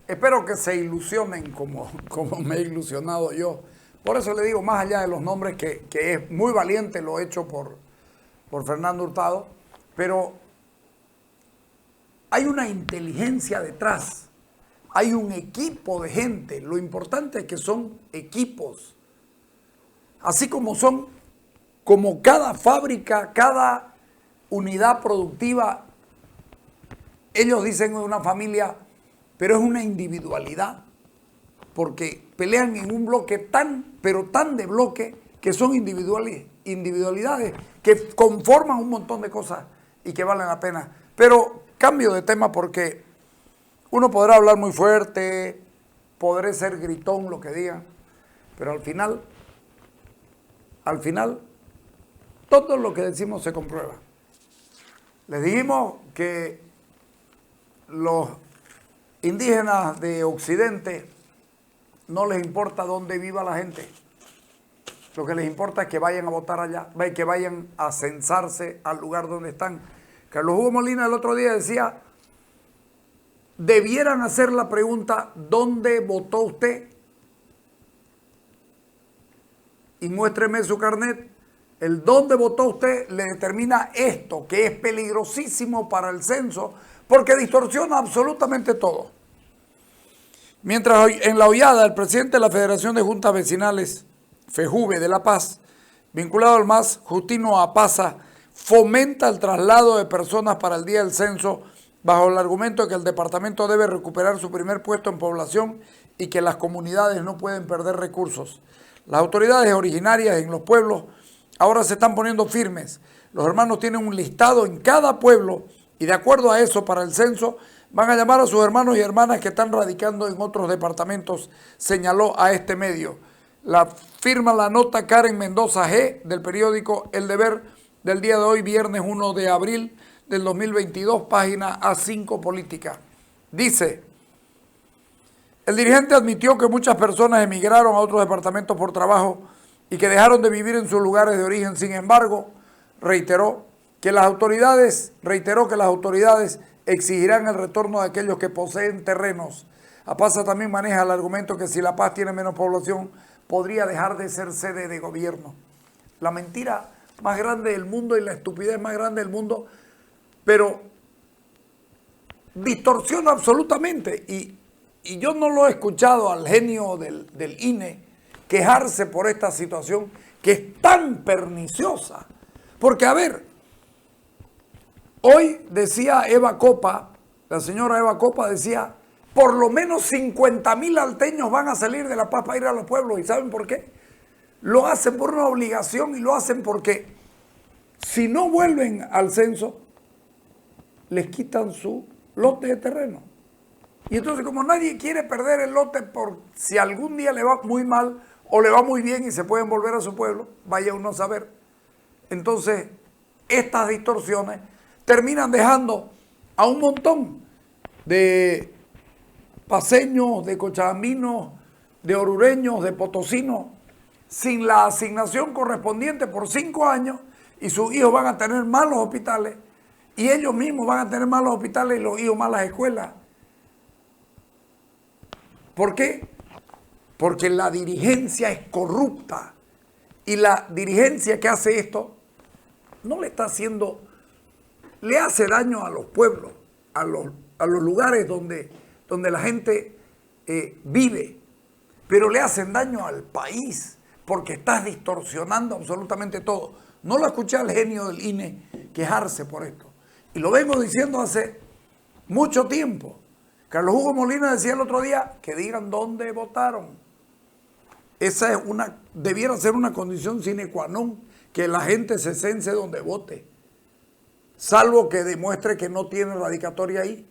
espero que se ilusionen como me he ilusionado yo. Por eso le digo, más allá de los nombres, que es muy valiente lo hecho por Fernando Hurtado, pero hay una inteligencia detrás, hay un equipo de gente. Lo importante es que son equipos, así como como cada fábrica, cada unidad productiva. Ellos dicen una familia, pero es una individualidad, porque pelean en un bloque pero tan de bloque, que son individualidades que conforman un montón de cosas y que valen la pena. Pero cambio de tema, porque uno podrá hablar muy fuerte, podré ser gritón, lo que digan, pero al final, todo lo que decimos se comprueba. Les dijimos que los indígenas de Occidente no les importa dónde viva la gente. Lo que les importa es que vayan a votar allá, que vayan a censarse al lugar donde están. Carlos Hugo Molina el otro día decía, debieran hacer la pregunta, ¿dónde votó usted? Y muéstreme su carnet. El dónde votó usted le determina esto, que es peligrosísimo para el censo, porque distorsiona absolutamente todo. Mientras en La Hollada, el presidente de la Federación de Juntas Vecinales, FEJUVE de La Paz, vinculado al MAS, Justino Apaza, fomenta el traslado de personas para el día del censo bajo el argumento de que el departamento debe recuperar su primer puesto en población y que las comunidades no pueden perder recursos. Las autoridades originarias en los pueblos ahora se están poniendo firmes. Los hermanos tienen un listado en cada pueblo y de acuerdo a eso, para el censo, van a llamar a sus hermanos y hermanas que están radicando en otros departamentos, señaló a este medio. Firma la nota Karen Mendoza G. del periódico El Deber del día de hoy, viernes 1 de abril del 2022, página A5 Política. Dice, el dirigente admitió que muchas personas emigraron a otros departamentos por trabajo y que dejaron de vivir en sus lugares de origen. Sin embargo, reiteró que las autoridades exigirán el retorno de aquellos que poseen terrenos. Apaza también maneja el argumento que si La Paz tiene menos población, podría dejar de ser sede de gobierno. La mentira más grande del mundo y la estupidez más grande del mundo, pero distorsiona absolutamente. Y yo no lo he escuchado al genio del INE quejarse por esta situación que es tan perniciosa. Porque, a ver, hoy decía Eva Copa, la señora Eva Copa decía, por lo menos 50,000 alteños van a salir de La Paz para ir a los pueblos. ¿Y saben por qué? Lo hacen por una obligación y lo hacen porque si no vuelven al censo, les quitan su lote de terreno. Y entonces, como nadie quiere perder el lote por si algún día le va muy mal o le va muy bien y se pueden volver a su pueblo, vaya uno a saber. Entonces, estas distorsiones terminan dejando a un montón de paceños, de cochabambinos, de orureños, de potosinos, sin la asignación correspondiente por 5 años, y sus hijos van a tener malos hospitales, y ellos mismos van a tener malos hospitales y los hijos malas escuelas. ¿Por qué? Porque la dirigencia es corrupta, y la dirigencia que hace esto no le está haciendo, le hace daño a los pueblos, a los lugares donde la gente vive, pero le hacen daño al país porque estás distorsionando absolutamente todo. No lo escuché al genio del INE quejarse por esto, y lo vengo diciendo hace mucho tiempo. Carlos Hugo Molina decía el otro día que digan dónde votaron. Esa debiera ser una condición sine qua non, que la gente se cense donde vote, salvo que demuestre que no tiene radicatoria ahí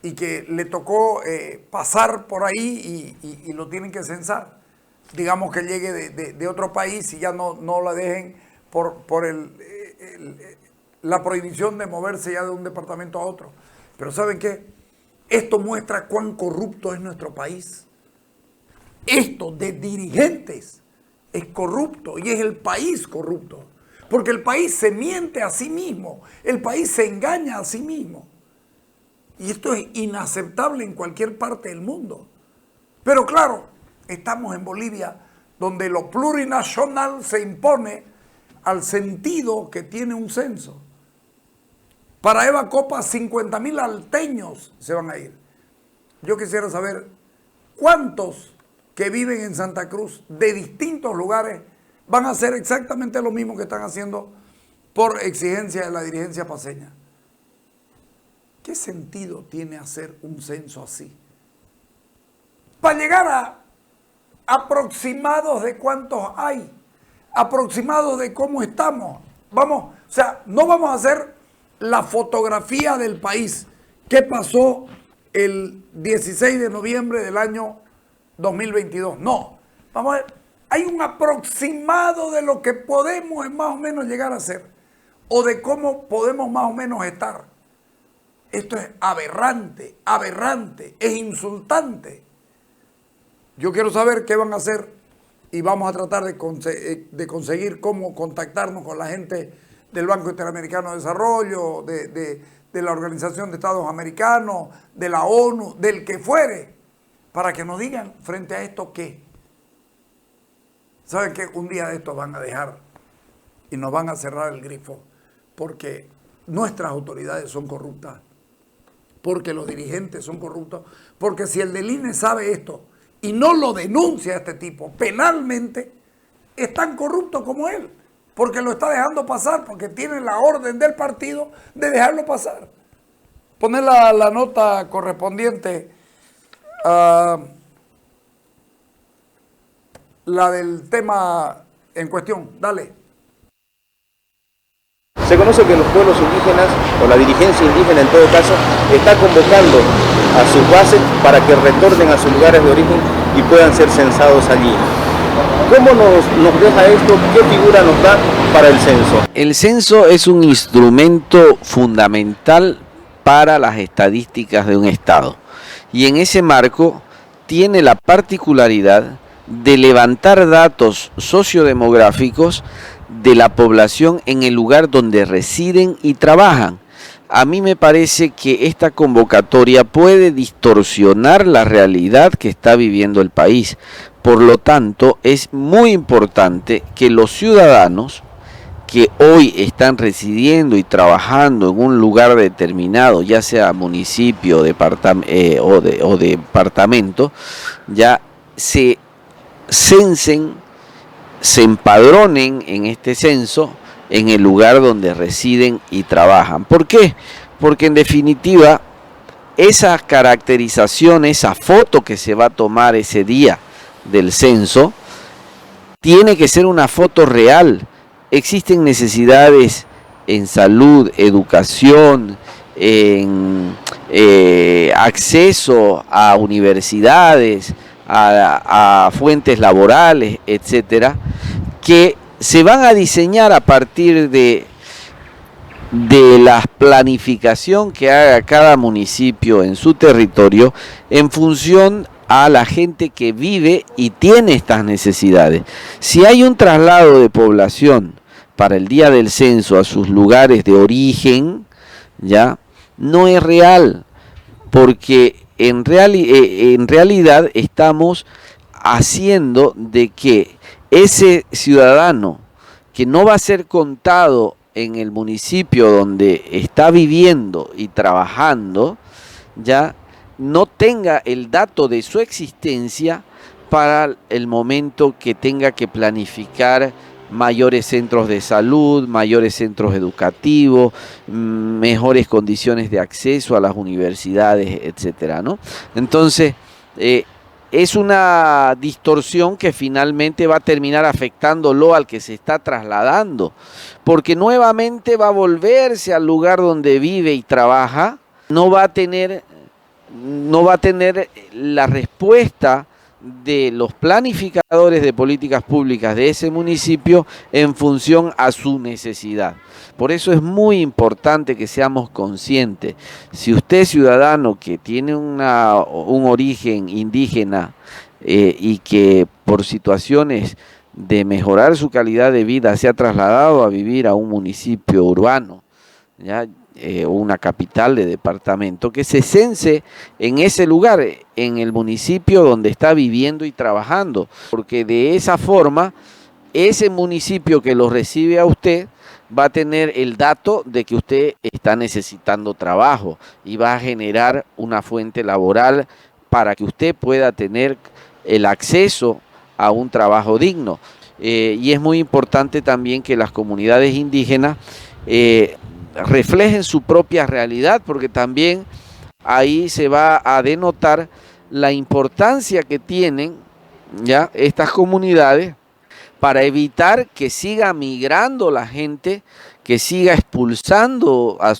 y que le tocó pasar por ahí y lo tienen que censar. Digamos que llegue de otro país y ya no la dejen por la prohibición de moverse ya de un departamento a otro. Pero ¿saben qué? Esto muestra cuán corrupto es nuestro país. Esto de dirigentes es corrupto y es el país corrupto. Porque el país se miente a sí mismo, el país se engaña a sí mismo. Y esto es inaceptable en cualquier parte del mundo. Pero claro, estamos en Bolivia, donde lo plurinacional se impone al sentido que tiene un censo. Para Eva Copa, 50.000 alteños se van a ir. Yo quisiera saber cuántos que viven en Santa Cruz de distintos lugares van a hacer exactamente lo mismo que están haciendo por exigencia de la dirigencia paceña. ¿Qué sentido tiene hacer un censo así? Para llegar a aproximados de cuántos hay, aproximados de cómo estamos. Vamos, o sea, no vamos a hacer la fotografía del país. ¿Qué pasó el 16 de noviembre del año 2022? No, vamos a ver, hay un aproximado de lo que podemos más o menos llegar a ser, o de cómo podemos más o menos estar. Esto es aberrante, aberrante, es insultante. Yo quiero saber qué van a hacer y vamos a tratar de conseguir cómo contactarnos con la gente del Banco Interamericano de Desarrollo, de la Organización de Estados Americanos, de la ONU, del que fuere, para que nos digan frente a esto qué. ¿Saben qué? Un día de estos van a dejar y nos van a cerrar el grifo porque nuestras autoridades son corruptas, porque los dirigentes son corruptos, porque si el del INE sabe esto y no lo denuncia a este tipo penalmente, es tan corrupto como él, porque lo está dejando pasar, porque tiene la orden del partido de dejarlo pasar. Poner la nota correspondiente a la del tema en cuestión. Dale. Se conoce que los pueblos indígenas, o la dirigencia indígena en todo caso, está convocando a sus bases para que retornen a sus lugares de origen y puedan ser censados allí. ¿Cómo nos deja esto? ¿Qué figura nos da para el censo? El censo es un instrumento fundamental para las estadísticas de un estado. Y en ese marco tiene la particularidad de levantar datos sociodemográficos de la población en el lugar donde residen y trabajan. A mí me parece que esta convocatoria puede distorsionar la realidad que está viviendo el país. Por lo tanto, es muy importante que los ciudadanos que hoy están residiendo y trabajando en un lugar determinado, ya sea municipio o departamento, ya se censen, se empadronen en este censo en el lugar donde residen y trabajan. ¿Por qué? Porque en definitiva, esa caracterización, esa foto que se va a tomar ese día del censo, tiene que ser una foto real. Existen necesidades en salud, educación, en acceso a universidades, a fuentes laborales, etcétera, que se van a diseñar a partir de la planificación que haga cada municipio en su territorio en función a la gente que vive y tiene estas necesidades. Si hay un traslado de población para el día del censo a sus lugares de origen, ya no es real, porque en realidad estamos haciendo de que ese ciudadano que no va a ser contado en el municipio donde está viviendo y trabajando, ya no tenga el dato de su existencia para el momento que tenga que planificar mayores centros de salud, mayores centros educativos, mejores condiciones de acceso a las universidades, etcétera, ¿no? Entonces, es una distorsión que finalmente va a terminar afectándolo al que se está trasladando, porque nuevamente va a volverse al lugar donde vive y trabaja, no va a tener la respuesta de los planificadores de políticas públicas de ese municipio en función a su necesidad. Por eso es muy importante que seamos conscientes. Si usted, ciudadano que tiene un origen indígena y que por situaciones de mejorar su calidad de vida se ha trasladado a vivir a un municipio urbano, ¿ya? una capital de departamento, que se cense en ese lugar, en el municipio donde está viviendo y trabajando, porque de esa forma ese municipio que lo recibe a usted va a tener el dato de que usted está necesitando trabajo y va a generar una fuente laboral para que usted pueda tener el acceso a un trabajo digno. Y es muy importante también que las comunidades indígenas reflejen su propia realidad, porque también ahí se va a denotar la importancia que tienen ya estas comunidades para evitar que siga migrando la gente, que siga expulsando a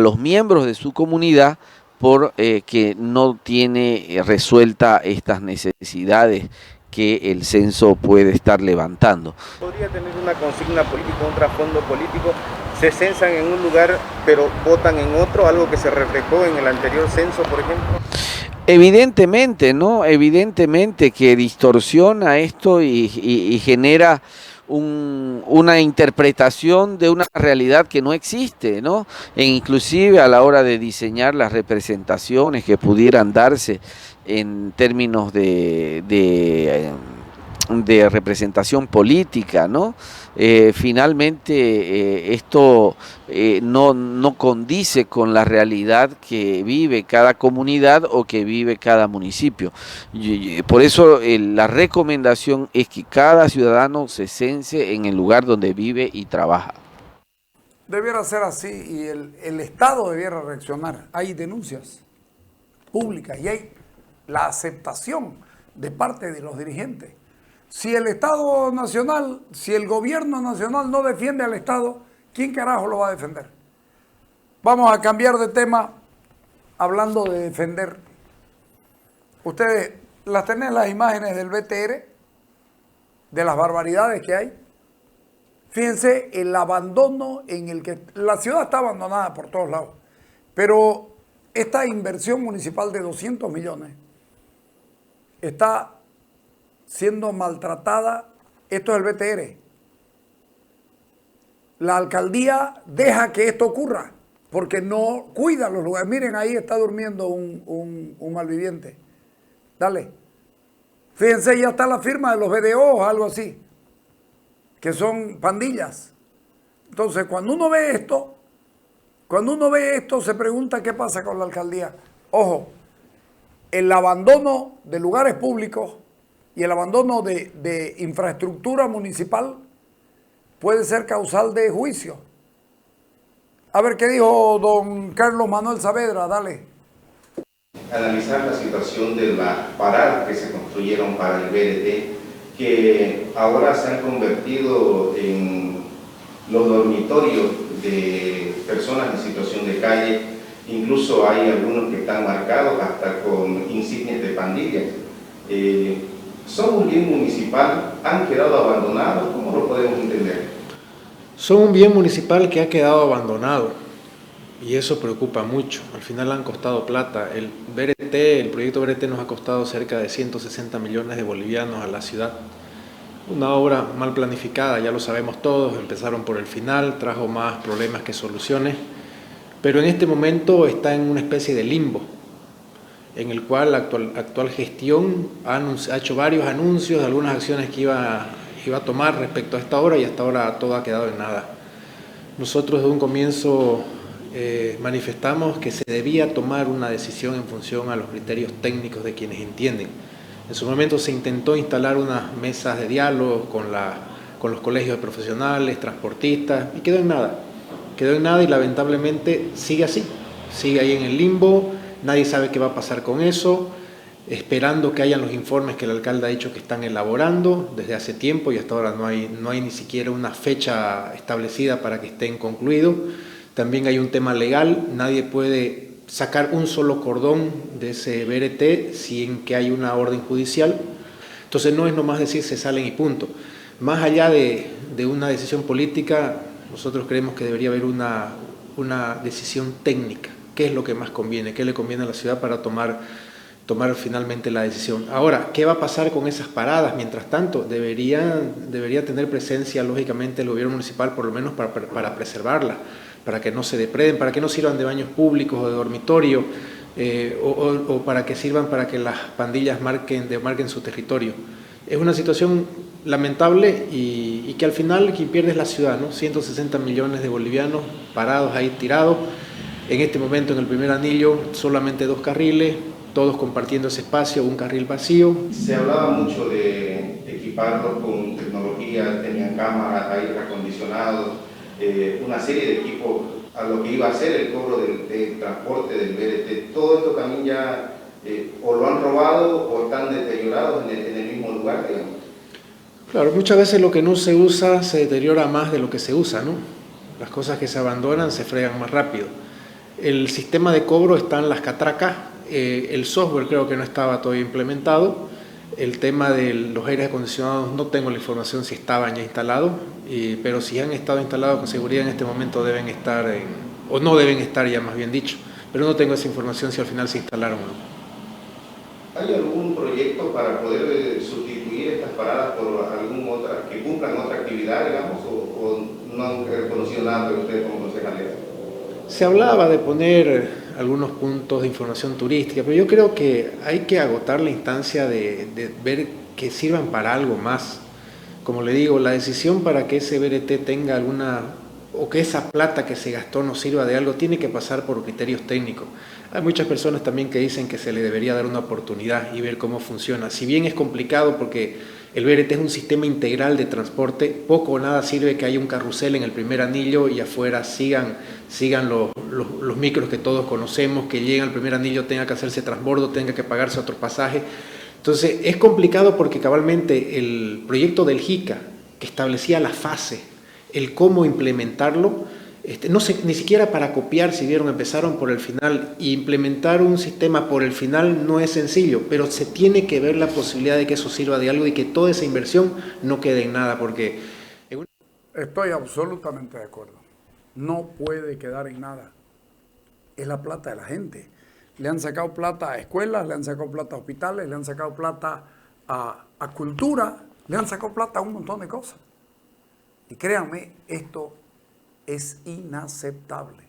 los miembros de su comunidad por que no tiene resuelta estas necesidades que el censo puede estar levantando. ¿Podría tener una consigna política, un trasfondo político? ¿Se censan en un lugar pero votan en otro, algo que se reflejó en el anterior censo, por ejemplo? Evidentemente, ¿no? Evidentemente que distorsiona esto y genera una interpretación de una realidad que no existe, ¿no? E inclusive a la hora de diseñar las representaciones que pudieran darse en términos de representación política, ¿no? Finalmente esto no condice con la realidad que vive cada comunidad o que vive cada municipio. Por eso la recomendación es que cada ciudadano se cense en el lugar donde vive y trabaja. Debiera ser así y el Estado debiera reaccionar. Hay denuncias públicas y hay la aceptación de parte de los dirigentes. Si el Estado Nacional, si el gobierno nacional no defiende al Estado, ¿quién carajo lo va a defender? Vamos a cambiar de tema hablando de defender. Ustedes las tienen las imágenes del BTR, de las barbaridades que hay. Fíjense el abandono en el que la ciudad está abandonada por todos lados. Pero esta inversión municipal de 200 millones está siendo maltratada. Esto es el BTR. La alcaldía deja que esto ocurra porque no cuida los lugares. Miren, ahí está durmiendo un malviviente. Dale. Fíjense, ya está la firma de los BDO o algo así, que son pandillas. Entonces, cuando uno ve esto, se pregunta qué pasa con la alcaldía. Ojo, el abandono de lugares públicos y el abandono de infraestructura municipal puede ser causal de juicio. A ver qué dijo don Carlos Manuel Saavedra, dale. Analizar la situación de las paradas que se construyeron para el BRT, que ahora se han convertido en los dormitorios de personas en situación de calle. Incluso hay algunos que están marcados hasta con insignias de pandillas. ¿Son un bien municipal? ¿Han quedado abandonados? ¿Cómo lo podemos entender? Son un bien municipal que ha quedado abandonado y eso preocupa mucho. Al final han costado plata. El proyecto BRT nos ha costado cerca de 160 millones de bolivianos a la ciudad. Una obra mal planificada, ya lo sabemos todos, empezaron por el final, trajo más problemas que soluciones, pero en este momento está en una especie de limbo, en el cual la actual gestión ha hecho varios anuncios de algunas acciones que iba a tomar respecto a esta obra y hasta ahora todo ha quedado en nada. Nosotros desde un comienzo manifestamos que se debía tomar una decisión en función a los criterios técnicos de quienes entienden. En su momento se intentó instalar unas mesas de diálogo con los colegios de profesionales, transportistas, y quedó en nada y lamentablemente sigue así, sigue ahí en el limbo, nadie sabe qué va a pasar con eso, esperando que hayan los informes que el alcalde ha dicho que están elaborando desde hace tiempo y hasta ahora no hay ni siquiera una fecha establecida para que estén concluidos. También hay un tema legal, nadie puede sacar un solo cordón de ese BRT sin que hay una orden judicial. Entonces no es nomás decir se salen y punto. Más allá de una decisión política, nosotros creemos que debería haber una decisión técnica. ¿Qué es lo que más conviene? ¿Qué le conviene a la ciudad para tomar tomar finalmente la decisión. Ahora, ¿qué va a pasar con esas paradas? Mientras tanto, debería tener presencia, lógicamente, el gobierno municipal, por lo menos para preservarlas, para que no se depreden, para que no sirvan de baños públicos o de dormitorio, o para que sirvan para que las pandillas marquen su territorio. Es una situación lamentable y que al final quien pierde es la ciudad, ¿no? 160 millones de bolivianos parados ahí tirados. En este momento en el primer anillo solamente 2 carriles, todos compartiendo ese espacio, un carril vacío. Se hablaba mucho de equiparlos con tecnología, tenían cámaras, aire acondicionado, una serie de equipos a lo que iba a ser el cobro del transporte del BRT. Todo esto también ya o lo han robado o están deteriorados en el mismo lugar, digamos. Claro, muchas veces lo que no se usa se deteriora más de lo que se usa, ¿no? Las cosas que se abandonan se fregan más rápido. El sistema de cobro está en las catracas, el software creo que no estaba todavía implementado. El tema de los aires acondicionados no tengo la información si estaban ya instalados, pero si han estado instalados con seguridad en este momento deben estar, o no deben estar ya más bien dicho, pero no tengo esa información si al final se instalaron o no. ¿Hay algún proyecto para poder sustituir estas paradas por alguna otra, que cumplan otra actividad, digamos, o no han conocido nada de ustedes como concejalía? Se hablaba de poner algunos puntos de información turística, pero yo creo que hay que agotar la instancia de ver que sirvan para algo más. Como le digo, la decisión para que ese BRT tenga alguna, o que esa plata que se gastó nos sirva de algo, tiene que pasar por criterios técnicos. Hay muchas personas también que dicen que se le debería dar una oportunidad y ver cómo funciona. Si bien es complicado porque el BRT es un sistema integral de transporte, poco o nada sirve que haya un carrusel en el primer anillo y afuera sigan los micros que todos conocemos, que llegan al primer anillo, tenga que hacerse transbordo, tenga que pagarse otro pasaje. Entonces es complicado porque cabalmente el proyecto del JICA, que establecía la fase, el cómo implementarlo, no sé, ni siquiera para copiar, si vieron, empezaron por el final, y implementar un sistema por el final no es sencillo, pero se tiene que ver la posibilidad de que eso sirva de algo y que toda esa inversión no quede en nada, porque... Estoy absolutamente de acuerdo. No puede quedar en nada. Es la plata de la gente. Le han sacado plata a escuelas, le han sacado plata a hospitales, le han sacado plata a cultura, le han sacado plata a un montón de cosas. Y créanme, esto es inaceptable.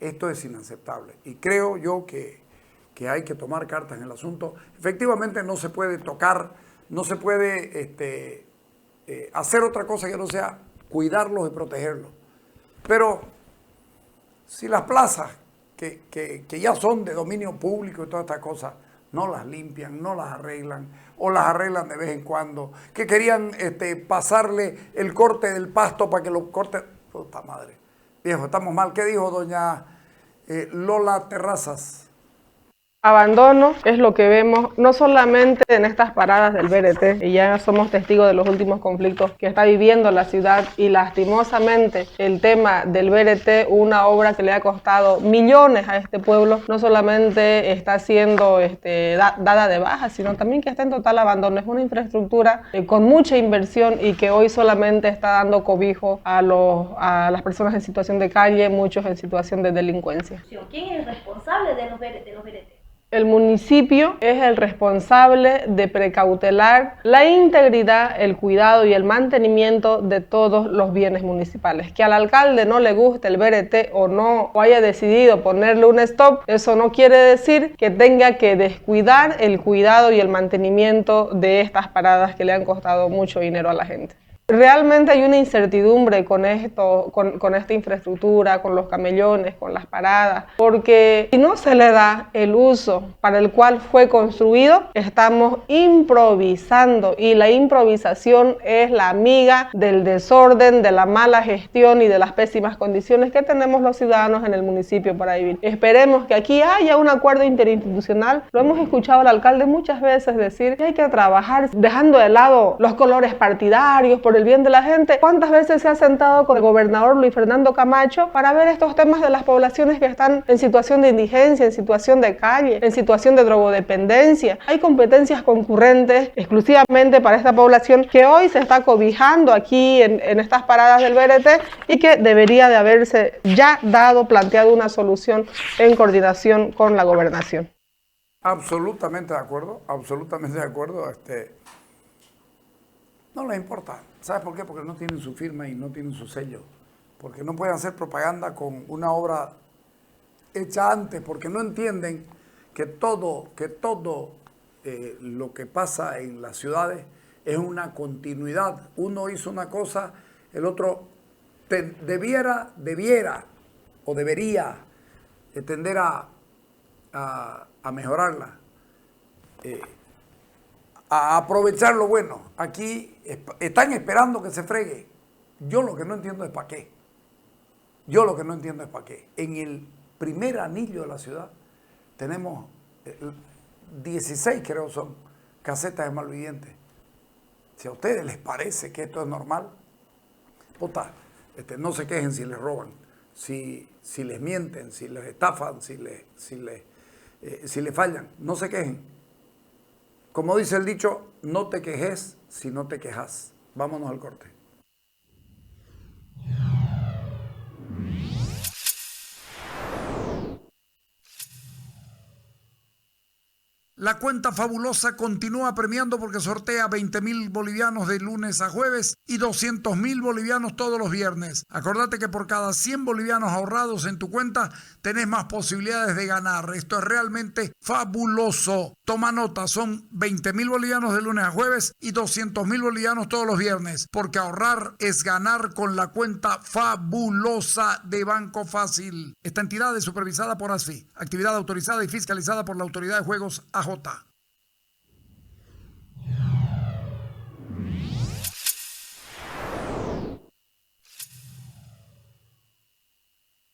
Esto es inaceptable. Y creo yo que hay que tomar cartas en el asunto. Efectivamente no se puede tocar, no se puede hacer otra cosa que no sea cuidarlos y protegerlos. Pero si las plazas que ya son de dominio público y todas estas cosas, no las limpian, no las arreglan, o las arreglan de vez en cuando, que querían pasarle el corte del pasto para que lo corte... Puta madre, viejo, estamos mal. ¿Qué dijo doña Lola Terrazas? Abandono es lo que vemos no solamente en estas paradas del BRT, y ya somos testigos de los últimos conflictos que está viviendo la ciudad, y lastimosamente el tema del BRT, una obra que le ha costado millones a este pueblo, no solamente está siendo dada de baja, sino también que está en total abandono. Es una infraestructura con mucha inversión y que hoy solamente está dando cobijo a las personas en situación de calle, muchos en situación de delincuencia. ¿Quién es el responsable de los BRT? El municipio es el responsable de precautelar la integridad, el cuidado y el mantenimiento de todos los bienes municipales. Que al alcalde no le guste el BRT o no, o haya decidido ponerle un stop, eso no quiere decir que tenga que descuidar el cuidado y el mantenimiento de estas paradas que le han costado mucho dinero a la gente. Realmente hay una incertidumbre con esto, con esta infraestructura, con los camellones, con las paradas, porque si no se le da el uso para el cual fue construido, estamos improvisando, y la improvisación es la amiga del desorden, de la mala gestión y de las pésimas condiciones que tenemos los ciudadanos en el municipio para vivir. Esperemos que aquí haya un acuerdo interinstitucional. Lo hemos escuchado al alcalde muchas veces decir que hay que trabajar dejando de lado los colores partidarios, por el bien de la gente. ¿Cuántas veces se ha sentado con el gobernador Luis Fernando Camacho para ver estos temas de las poblaciones que están en situación de indigencia, en situación de calle, en situación de drogodependencia? Hay competencias concurrentes exclusivamente para esta población que hoy se está cobijando aquí en estas paradas del BRT, y que debería de haberse ya planteado una solución en coordinación con la gobernación. Absolutamente de acuerdo, absolutamente de acuerdo. No les importa. ¿Sabes por qué? Porque no tienen su firma y no tienen su sello. Porque no pueden hacer propaganda con una obra hecha antes, porque no entienden que todo lo que pasa en las ciudades es una continuidad. Uno hizo una cosa, el otro debiera o debería tender a mejorarla, a aprovechar lo bueno. Aquí están esperando que se fregue. Yo lo que no entiendo es para qué. En el primer anillo de la ciudad tenemos 16, creo son, casetas de malvivientes. Si a ustedes les parece que esto es normal, puta, no se quejen si les roban, si les mienten, si les estafan, si les fallan, no se quejen. Como dice el dicho, no te quejes si no te quejas. Vámonos al corte. La cuenta fabulosa continúa premiando porque sortea 20.000 bolivianos de lunes a jueves y 200.000 bolivianos todos los viernes. Acordate que por cada 100 bolivianos ahorrados en tu cuenta tenés más posibilidades de ganar. Esto es realmente fabuloso. Toma nota, son 20.000 bolivianos de lunes a jueves y 200.000 bolivianos todos los viernes. Porque ahorrar es ganar con la cuenta fabulosa de Banco Fácil. Esta entidad es supervisada por ASFI, actividad autorizada y fiscalizada por la Autoridad de Juegos AJ.